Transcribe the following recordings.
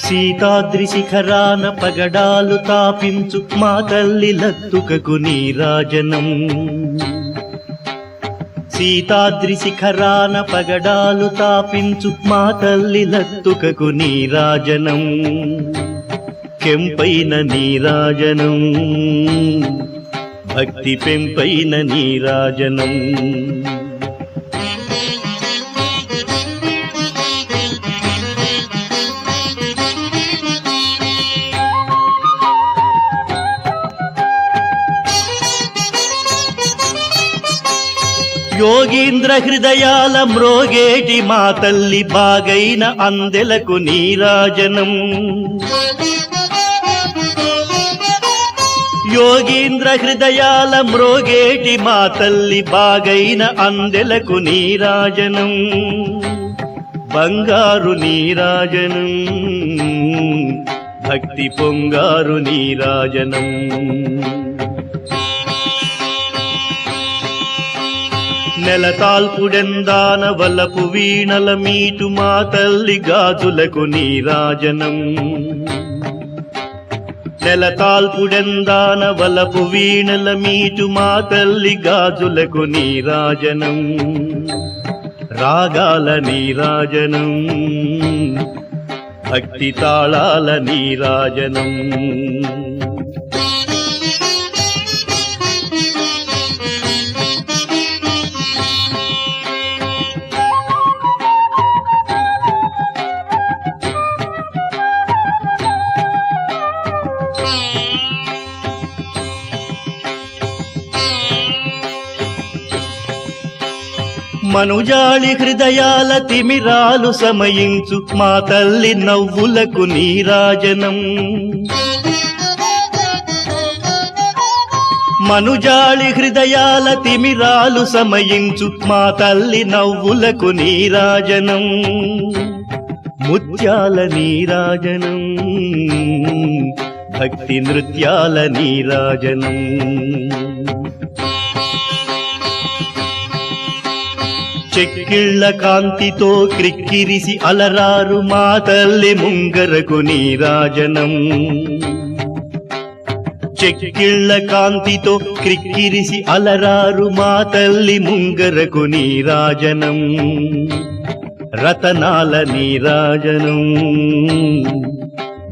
సీతాద్రి శిఖరాన పగడాలు తాపించు మా తల్లి లత్తుకకు నీరాజనం. సీతాద్రి శిఖరాన పగడాలు తాపించు మా తల్లి లత్తుకకు నీరాజనం. కెంపైన నీరాజనం, భక్తి పెంపైన నీరాజనం. యోగీంద్ర హృదయాల మ్రోగేటి మా తల్లి బాగైన అందెలకు నీరాజనం. యోగీంద్ర హృదయాల మ్రోగేటి మా తల్లి బాగైన అందెలకు నీరాజనం. బంగారు నీరాజనం, భక్తి పొంగారు నీరాజనం. నెలతాల్పుడెందాన వలపు వీణల మీటు మా తల్లి గాజులకు నీరాజనం. నెలతాల్పుడెందాన వలపు వీణల మీటు మా తల్లి గాజులకు నీరాజనం. రాగాల నీరాజనం, భక్తి తాళాల నీరాజనం. మనుజాళి హృదయాల తిమిరాలు సమయించు మా తల్లి నవ్వులకు నీరాజనం. మనుజాళి హృదయాల తిమిరాలు సమయించు మా తల్లి నవ్వులకు నీరాజనం. ముత్యాల నీరాజనం, భక్తి నృత్యాల నీరాజనం. చెక్కిళ్ళ కాంతితో క్రిక్కిరిసి అలరారు మా తల్లి ముంగరకు నీరాజనం. చెక్కిళ్ళ కాంతితో క్రిక్కిరిసి అలరారు మా తల్లి ముంగరకు నీరాజనం. రతనాల నీరాజనం,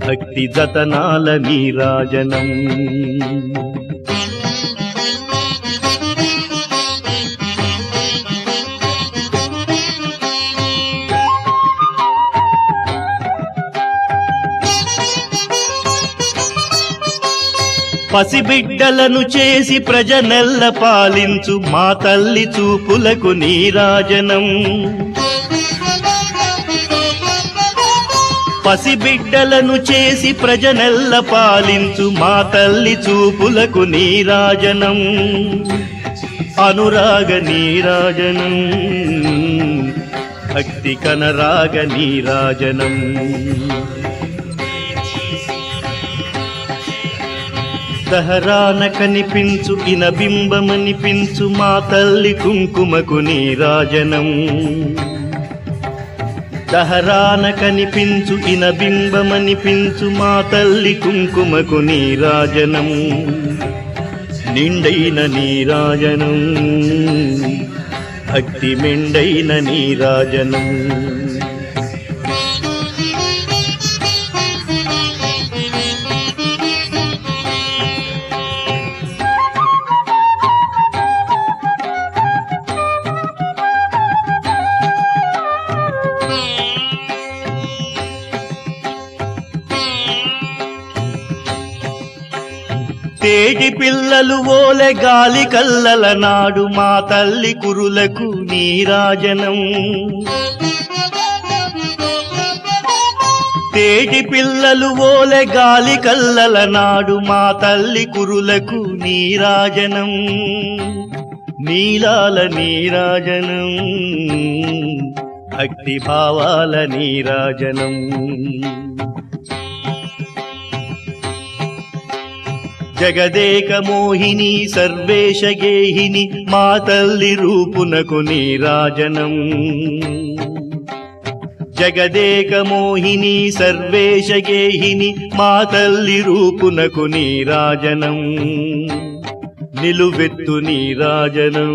భక్తి జతనాల నీరాజనం. పసిబిడ్డలను చేసి ప్రజనెల్ల పాలించు మా తల్లి చూపులకు నీరాజనం. పసిబిడ్డలను చేసి ప్రజనెల్ల పాలించు మా తల్లి చూపులకు నీరాజనం. అనురాగ నీరాజనం, భక్తి కనరాగ నీరాజనం. దహరాన కనిపించు ఇనబింబమనిపించు మా తల్లి కుంకుమకు నీరాజనం. దహరాన కనిపించు ఇనబింబమనిపించు మా తల్లి కుంకుమకు నీరాజనం. నిండైన నీరాజనం, భక్తి మెండైన నీరాజనం. తేటి పిల్లలు ఓలె గాలి కల్లల నాడు మా తల్లి కురులకు నీరాజనం. తేటి పిల్లలు ఓలె గాలి కల్లల నాడు మా తల్లి కురులకు నీరాజనం నీలాల నీరాజనం భక్తి భావాల నీరాజనం జగదేక మోహిని సర్వేశ గేహిని మా తల్లి రూపునకు నీరాజనం జగదేక మోహిని సర్వేశ గేహిని మా తల్లి రూపునకు నీరాజనం నిలువెత్తు నీరాజనం